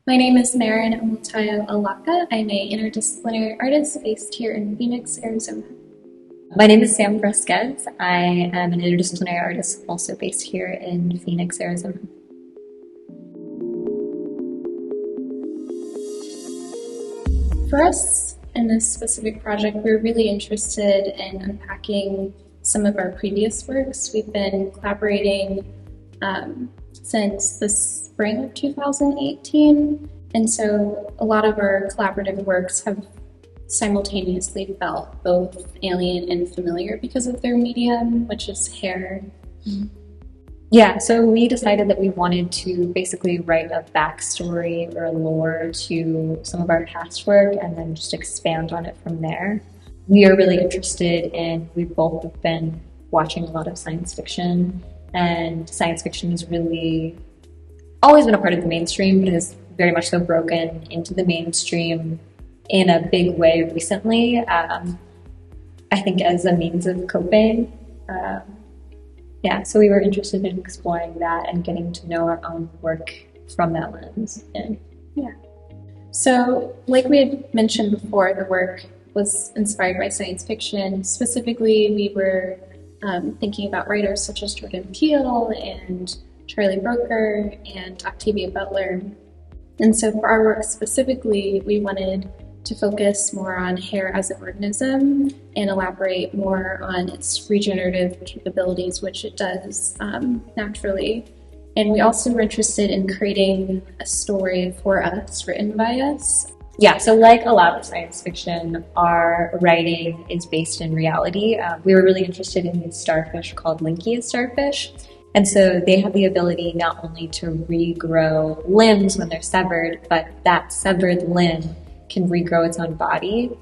My name is Merryn Omotayo Alaka. I'm an interdisciplinary artist based here in Phoenix, Arizona. My name is Frésquez. I am an interdisciplinary artist also based here in Phoenix, Arizona. For us in this specific project, we're really interested in unpacking some of our previous works. We've been collaborating since the spring of 2018, and so a lot of our collaborative works have simultaneously felt both alien and familiar because of their medium, which is hair. Yeah, so we decided that we wanted to basically write a backstory or a lore to some of our past work and then just expand on it from there. We are really interested in, we both have been watching a lot of science fiction, and science fiction has really always been a part of the mainstream, but has very much so broken into the mainstream in a big way recently, I think as a means of coping. So we were interested in exploring that and getting to know our own work from that lens. So, like we had mentioned before, the work was inspired by science fiction. Specifically, we were thinking about writers such as Jordan Peele and Charlie Brooker and Octavia Butler. And so for our work specifically, we wanted to focus more on hair as an organism and elaborate more on its regenerative capabilities, which it does naturally. And we also were interested in creating a story for us, written by us. Yeah, so like a lot of science fiction, our writing is based in reality. We were really interested in these starfish called Linkia starfish. And so they have the ability not only to regrow limbs when they're severed, but that severed limb can regrow its own body.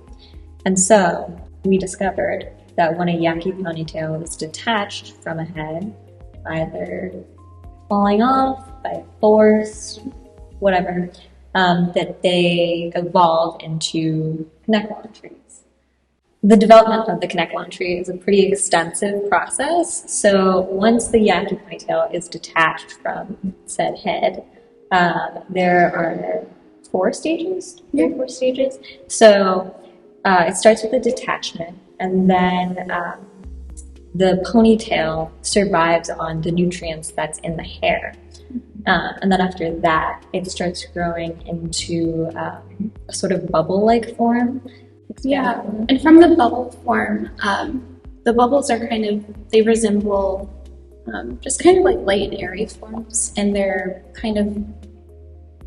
And so we discovered that when a yaki ponytail is detached from a head, either falling off by force, whatever, that they evolve into connect-lawn trees. The development of the connect-lawn tree is a pretty extensive process. So once the yaki ponytail is detached from said head, there are four stages. So it starts with the detachment, and then the ponytail survives on the nutrients that's in the hair. And then after that, it starts growing into a sort of bubble-like form. Yeah, and from the bubble form, the bubbles are they resemble just kind of like light and airy forms, and they're kind of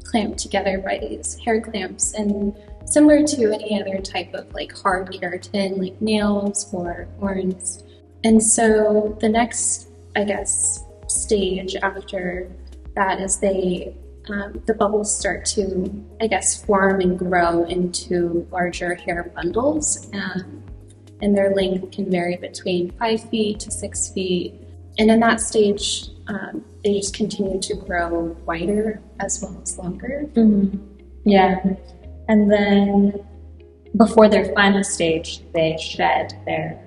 clamped together by these hair clamps, and similar to any other type of like hard keratin, like nails or horns. And so the next, stage after that is the bubbles start to, form and grow into larger hair bundles, and their length can vary between 5 feet to 6 feet. And in that stage, they just continue to grow wider as well as longer. Mm-hmm. Yeah. And then before their final stage, they shed their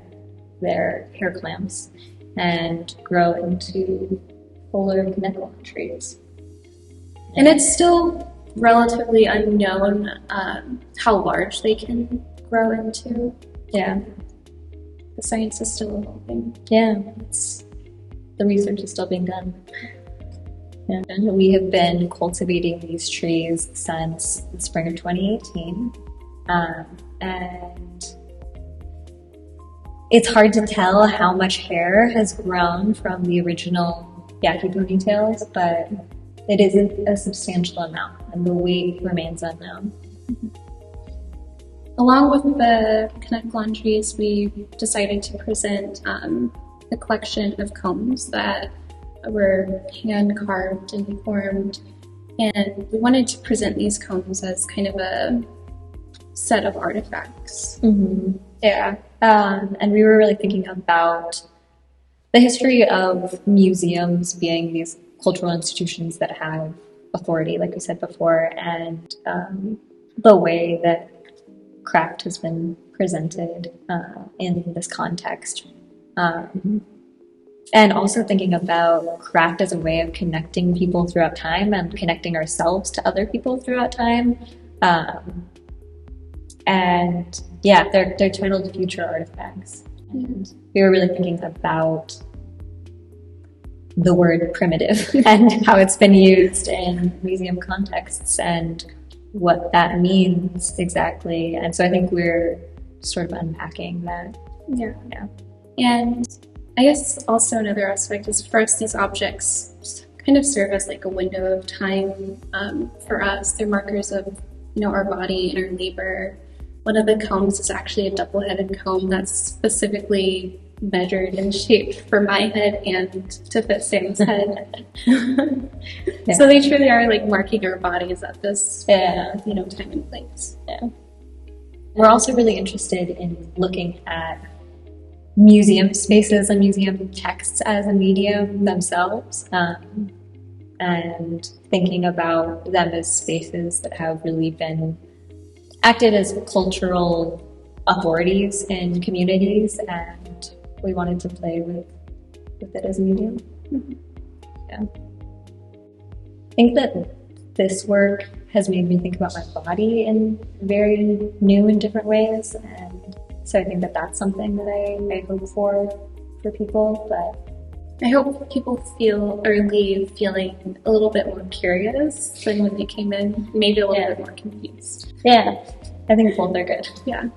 hair clamps and grow into fuller connect-lawn trees. And it's still relatively unknown how large they can grow into. Yeah. The science is still evolving. Yeah. The research is still being done. And we have been cultivating these trees since the spring of 2018. And it's hard to tell how much hair has grown from the original yaki ponytails, but it is a substantial amount, and the weight remains unknown. Along with the connect-lawn trees, we decided to present a collection of combs that were hand-carved and formed, and we wanted to present these combs as kind of a set of artifacts. Mm-hmm. Yeah, and we were really thinking about the history of museums being these cultural institutions that have authority, like we said before, and the way that craft has been presented in this context. And also thinking about craft as a way of connecting people throughout time and connecting ourselves to other people throughout time. And yeah, they're titled Future Artifacts. And we were really thinking about the word primitive and how it's been used in museum contexts and what that means exactly. And so I think we're sort of unpacking that. Yeah. And I guess also another aspect is, for us, these objects kind of serve as like a window of time for us. They're markers of, our body and our labor. One of the combs is actually a double-headed comb that's specifically measured and shaped for my head and to fit Sam's head. Yeah. So they truly are like marking our bodies at this, time and place. Yeah. We're also really interested in looking at museum spaces and museum texts as a medium themselves, and thinking about them as spaces that have really been acted as cultural authorities in communities, and we wanted to play with it as a medium. Mm-hmm. Yeah. I think that this work has made me think about my body in very new and different ways, and so I think that that's something that I hope for people. But I hope people feel or leave feeling a little bit more curious than when they came in, maybe a little bit more confused. Yeah, I think both are good. Yeah.